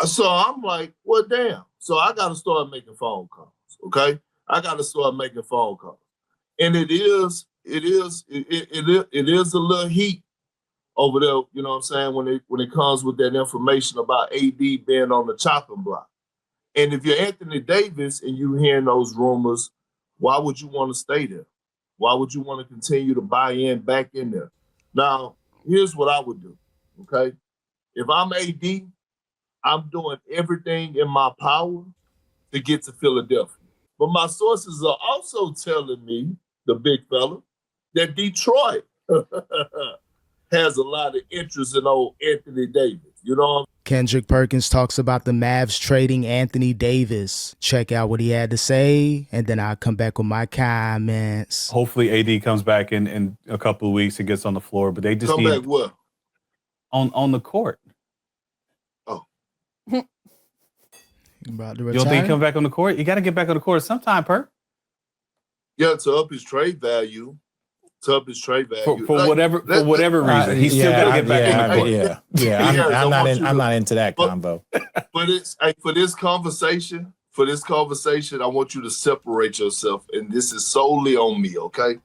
So I'm like, well, damn. So I got to start making phone calls. Okay, I got to start making phone calls, and it is a little heat over there. You know what I'm saying, when it comes with that information about AD being on the chopping block. And if you're Anthony Davis and you hearing those rumors, why would you want to stay there? Why would you want to continue to buy in back in there? Now, here's what I would do. Okay, if I'm AD, I'm doing everything in my power to get to Philadelphia. But my sources are also telling me, the big fella, that Detroit has a lot of interest in old Anthony Davis. You know? Kendrick Perkins talks about the Mavs trading Anthony Davis. Check out what he had to say, and then I'll come back with my comments. Hopefully AD comes back in a couple of weeks and gets on the floor, but they just come back what? On the court. About to retire? You don't think he come back on the court? You got to get back on the court sometime, Perk. Yeah, to up his trade value. For whatever reason, he's still got to get back on the court. I'm not into that combo. For this conversation, I want you to separate yourself, and this is solely on me, okay?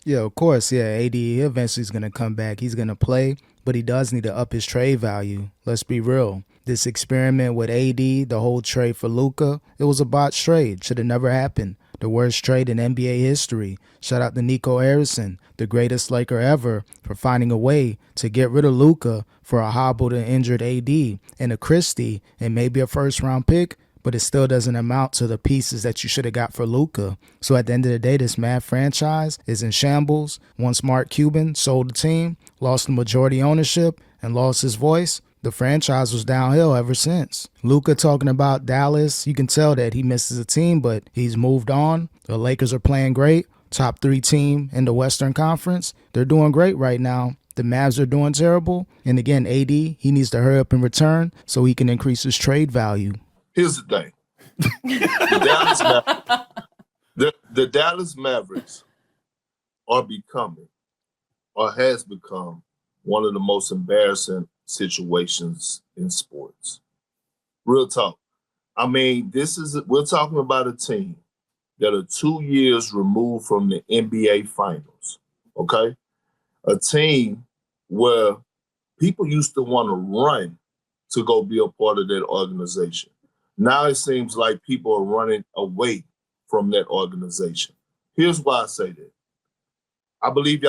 Yeah, of course. Yeah, AD eventually is going to come back. He's going to play, but he does need to up his trade value. Let's be real. This experiment with AD, the whole trade for Luka, it was a botched trade. Should have never happened. The worst trade in NBA history. Shout out to Nico Harrison, the greatest Laker ever, for finding a way to get rid of Luka for a hobbled and injured AD and a Christie and maybe a first-round pick, but it still doesn't amount to the pieces that you should have got for Luka. So at the end of the day, this Mavs franchise is in shambles. Once Mark Cuban sold the team, lost the majority ownership, and lost his voice, the franchise was downhill ever since. Luka talking about Dallas, you can tell that he misses the team, but he's moved on. The Lakers are playing great. Top 3 team in the Western Conference. They're doing great right now. The Mavs are doing terrible. And again, AD, he needs to hurry up and return so he can increase his trade value. Here's the thing. The Dallas Mavericks are becoming, or has become, one of the most embarrassing situations in sports. Real talk. I mean, we're talking about a team that are 2 years removed from the NBA Finals, okay? A team where people used to want to run to go be a part of that organization. Now it seems like people are running away from that organization. Here's why I say that. I believe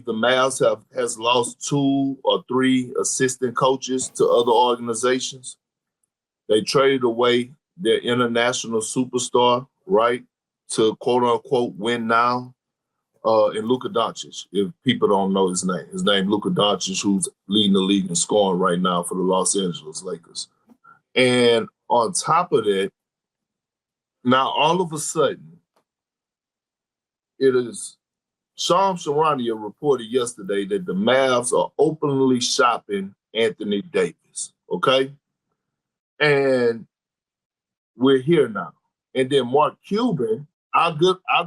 the Mavs has lost 2 or 3 assistant coaches to other organizations. They traded away their international superstar, right, to quote unquote win now, in Luka Doncic. If people don't know his name Luka Doncic, who's leading the league in scoring right now for the Los Angeles Lakers. And on top of that, now all of a sudden, it is Shams Charania reported yesterday that the Mavs are openly shopping Anthony Davis, okay? And we're here now. And then Mark Cuban, our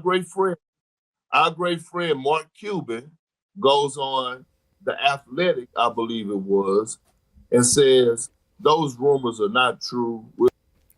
great friend Mark Cuban goes on The Athletic, I believe it was, and says those rumors are not true.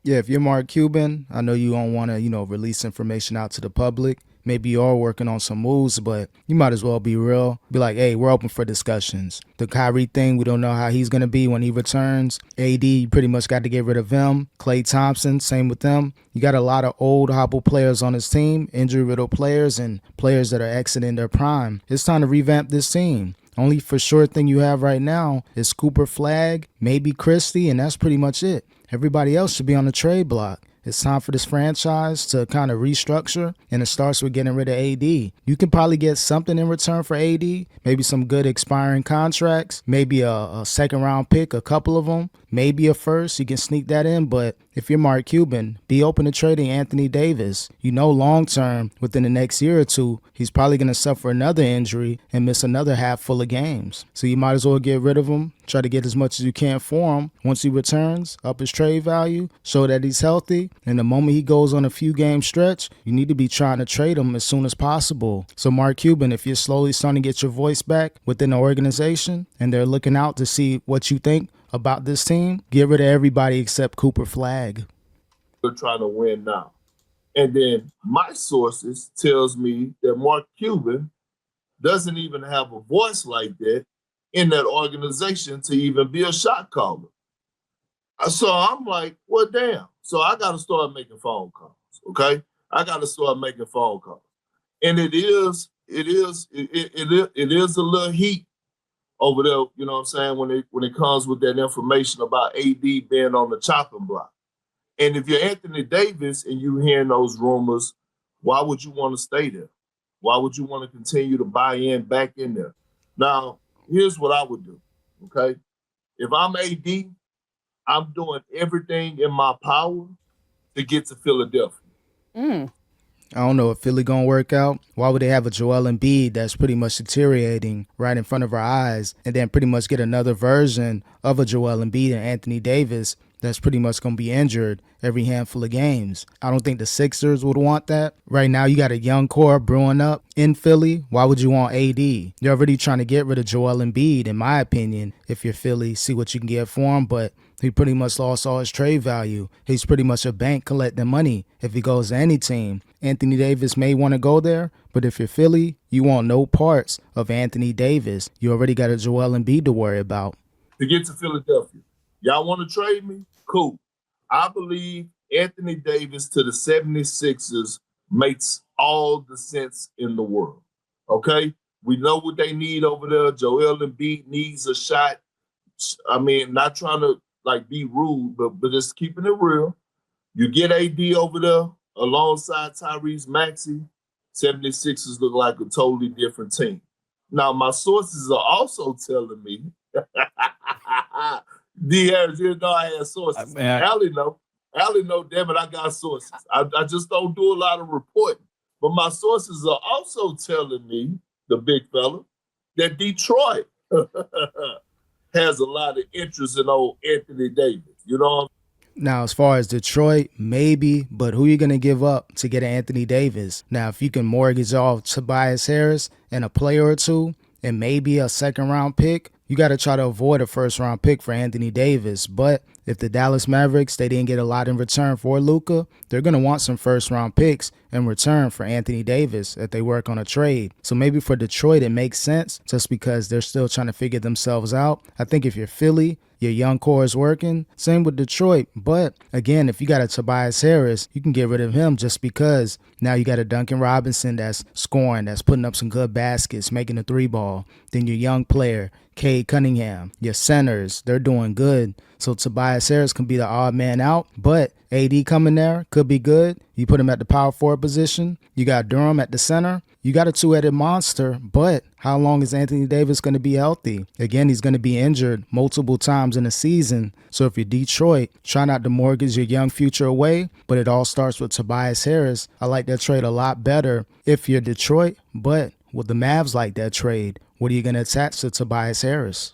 Yeah, if you're Mark Cuban, I know you don't want to, release information out to the public. Maybe you are working on some moves, but you might as well be real. Be like, hey, we're open for discussions. The Kyrie thing, we don't know how he's going to be when he returns. AD, you pretty much got to get rid of him. Klay Thompson, same with them. You got a lot of old hobble players on his team, injury-riddled players, and players that are exiting their prime. It's time to revamp this team. Only for sure thing you have right now is Cooper Flag, maybe Christie, and that's pretty much it. Everybody else should be on the trade block. It's time for this franchise to kind of restructure, and it starts with getting rid of AD. You can probably get something in return for AD, maybe some good expiring contracts, maybe a second-round pick, a couple of them, maybe a first. You can sneak that in, but if you're Mark Cuban, be open to trading Anthony Davis. Long-term, within the next year or two, he's probably going to suffer another injury and miss another half full of games. So you might as well get rid of him, try to get as much as you can for him. Once he returns, up his trade value, show that he's healthy, and the moment he goes on a few-game stretch, you need to be trying to trade him as soon as possible. So Mark Cuban, if you're slowly starting to get your voice back within the organization and they're looking out to see what you think about this team, get rid of everybody except Cooper Flag. They're trying to win now. And then my sources tells me that Mark Cuban doesn't even have a voice like that in that organization to even be a shot caller. So I'm like, well, damn. So I got to start making phone calls, okay? I got to start making phone calls. And it is a little heat over there, you know what I'm saying, when it comes with that information about AD being on the chopping block. And if you're Anthony Davis and you're hearing those rumors, why would you want to stay there? Why would you want to continue to buy back in there? Now, here's what I would do, okay? If I'm AD, I'm doing everything in my power to get to Philadelphia. I don't know if Philly gonna work out. Why would they have a Joel Embiid that's pretty much deteriorating right in front of our eyes, and then pretty much get another version of a Joel Embiid and Anthony Davis that's pretty much gonna be injured every handful of games? I don't think the Sixers would want that. Right now, you got a young core brewing up in Philly. Why would you want AD? You're already trying to get rid of Joel Embiid, in my opinion. If you're Philly, see what you can get for him, but he pretty much lost all his trade value. He's pretty much a bank collecting money if he goes to any team. Anthony Davis may want to go there, but if you're Philly, you want no parts of Anthony Davis. You already got a Joel Embiid to worry about. To get to Philadelphia, y'all want to trade me? Cool. I believe Anthony Davis to the 76ers makes all the sense in the world, okay? We know what they need over there. Joel Embiid needs a shot. I mean, not trying to be rude, but just keeping it real. You get AD over there alongside Tyrese Maxey, 76ers look like a totally different team. Now, my sources are also telling me, D. Harris, you know I had sources. Allie know, damn it, I got sources. I just don't do a lot of reporting. But my sources are also telling me, the big fella, that Detroit has a lot of interest in old Anthony Davis. You know? Now, as far as Detroit, maybe, but who are you going to give up to get Anthony Davis? Now, if you can mortgage off Tobias Harris and a player or two and maybe a second-round pick, you got to try to avoid a first-round pick for Anthony Davis. But if the Dallas Mavericks, they didn't get a lot in return for Luka, they're going to want some first-round picks in return for Anthony Davis if they work on a trade. So maybe for Detroit, it makes sense just because they're still trying to figure themselves out. I think if you're Philly, your young core is working. Same with Detroit. But again, if you got a Tobias Harris, you can get rid of him just because now you got a Duncan Robinson that's scoring, that's putting up some good baskets, making a three ball. Then your young player, Cade Cunningham, your centers, they're doing good. So Tobias Harris can be the odd man out, but AD coming there could be good. You put him at the power forward position. You got Durham at the center. You got a two-headed monster, but how long is Anthony Davis going to be healthy? Again, he's going to be injured multiple times in a season. So if you're Detroit, try not to mortgage your young future away, but it all starts with Tobias Harris. I like that trade a lot better if you're Detroit, but would the Mavs like that trade? What are you going to attach to Tobias Harris?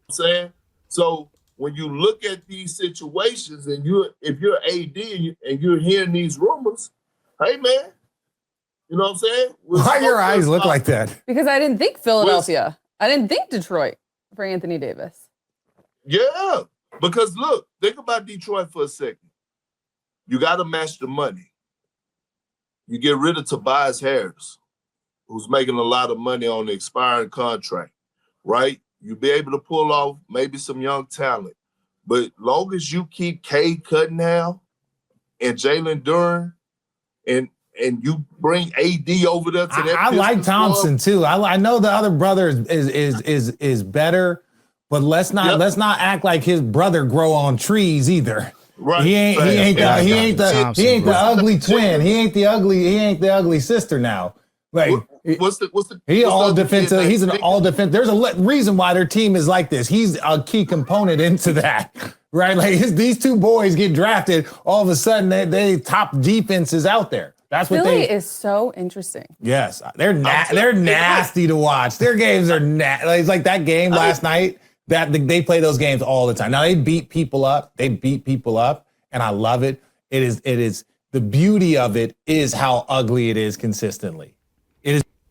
I'm saying, so when you look at these situations and if you're AD and you're hearing these rumors, hey, man, you know what I'm saying? Why your eyes look like that? Because I didn't think Philadelphia. I didn't think Detroit for Anthony Davis. Yeah, because look, think about Detroit for a second. You got to match the money. You get rid of Tobias Harris, who's making a lot of money on the expiring contract, right? You'll be able to pull off maybe some young talent. But long as you keep Cade Cunningham and Jalen Duren and you bring AD over there to that. I like Thompson too. I know the other brother is better, but let's not act like his brother grow on trees either. Right. He ain't the ugly twin. He ain't the ugly sister now. Like what's the he all defensive. He's an all defense. There's a reason why their team is like this. He's a key component into that. Right? Like these two boys get drafted, all of a sudden they top defenses out there. That's what Philly is so interesting. Yes, they're nasty to watch. Their games are it's like that game last night. That they play those games all the time. Now they beat people up. And I love it. It is the beauty of it is how ugly it is consistently.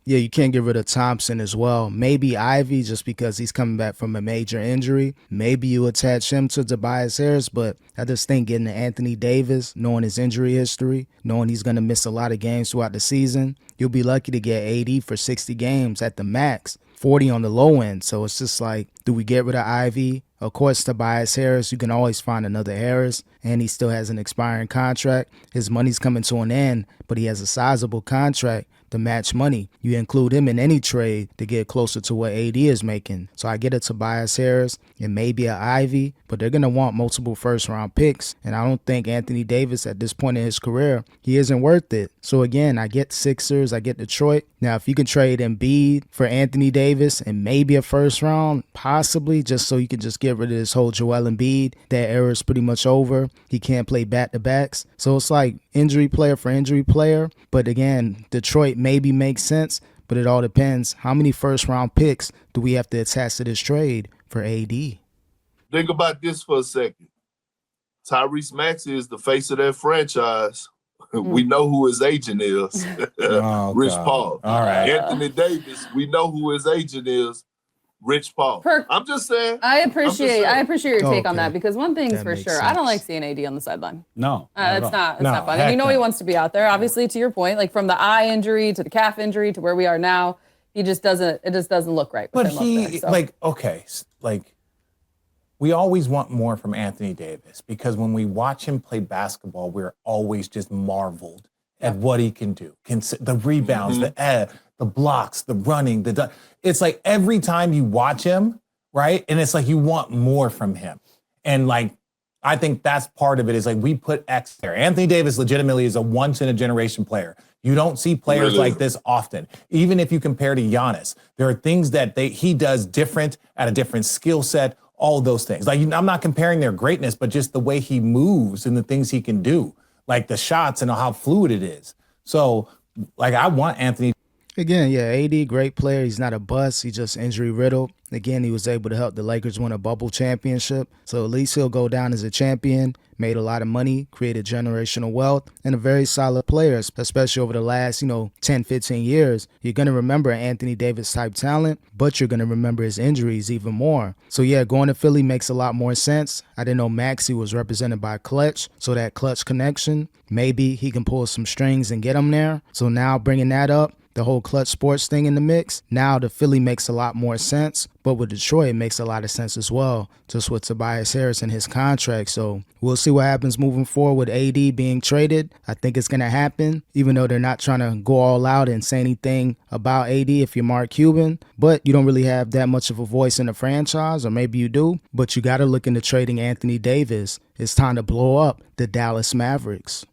Yeah, you can't get rid of Thompson as well. Maybe Ivy, just because he's coming back from a major injury. Maybe you attach him to Tobias Harris, but I just think getting to Anthony Davis, knowing his injury history, knowing he's going to miss a lot of games throughout the season, you'll be lucky to get AD for 60 games at the max, 40 on the low end. So it's just like, do we get rid of Ivy? Of course, Tobias Harris, you can always find another Harris, and he still has an expiring contract. His money's coming to an end, but he has a sizable contract to match money. You include him in any trade to get closer to what AD is making. So I get a Tobias Harris and maybe an Ivy, but they're going to want multiple first-round picks, and I don't think Anthony Davis at this point in his career, he isn't worth it. So again, I get Sixers, I get Detroit. Now, if you can trade Embiid for Anthony Davis and maybe a first round, possibly, just so you can just get rid of this whole Joel Embiid, that era is pretty much over. He can't play back-to-backs. So it's like injury player for injury player. But again, Detroit maybe makes sense, but it all depends. How many first-round picks do we have to attach to this trade for AD? Think about this for a second. Tyrese Maxey is the face of that franchise. We know who his agent is. Rich Paul. All right. Anthony Davis, we know who his agent is. Rich Paul. I'm just saying. I appreciate your take on that, because one thing's That for makes sure, sense. I don't like seeing AD on the sideline. No. It's not fun. And you know he wants to be out there. Obviously, to your point, like from the eye injury to the calf injury to where we are now, it just doesn't look right. But with him up there, so. We always want more from Anthony Davis, because when we watch him play basketball, we're always just marveled at what he can do. The rebounds, the blocks, the running, it's like every time you watch him, right? And it's like you want more from him. And like, I think that's part of it, is like we put X there. Anthony Davis legitimately is a once in a generation player. You don't see players like this often. Even if you compare to Giannis, there are things that he does different at a different skill set, all those things. Like, I'm not comparing their greatness, but just the way he moves and the things he can do, like the shots and how fluid it is. So like, I want Anthony. Again, yeah, AD, great player. He's not a bust. He's just injury riddled. Again, he was able to help the Lakers win a bubble championship. So at least he'll go down as a champion, made a lot of money, created generational wealth, and a very solid player, especially over the last, 10, 15 years. You're going to remember Anthony Davis type talent, but you're going to remember his injuries even more. So yeah, going to Philly makes a lot more sense. I didn't know Maxey was represented by Clutch, so that Clutch connection, maybe he can pull some strings and get him there. So now bringing that up, the whole Clutch Sports thing in the mix, now the Philly makes a lot more sense. But with Detroit, it makes a lot of sense as well, just with Tobias Harris and his contract. So we'll see what happens moving forward with AD being traded. I think it's going to happen, even though they're not trying to go all out and say anything about AD if you're Mark Cuban. But you don't really have that much of a voice in the franchise, or maybe you do. But you got to look into trading Anthony Davis. It's time to blow up the Dallas Mavericks.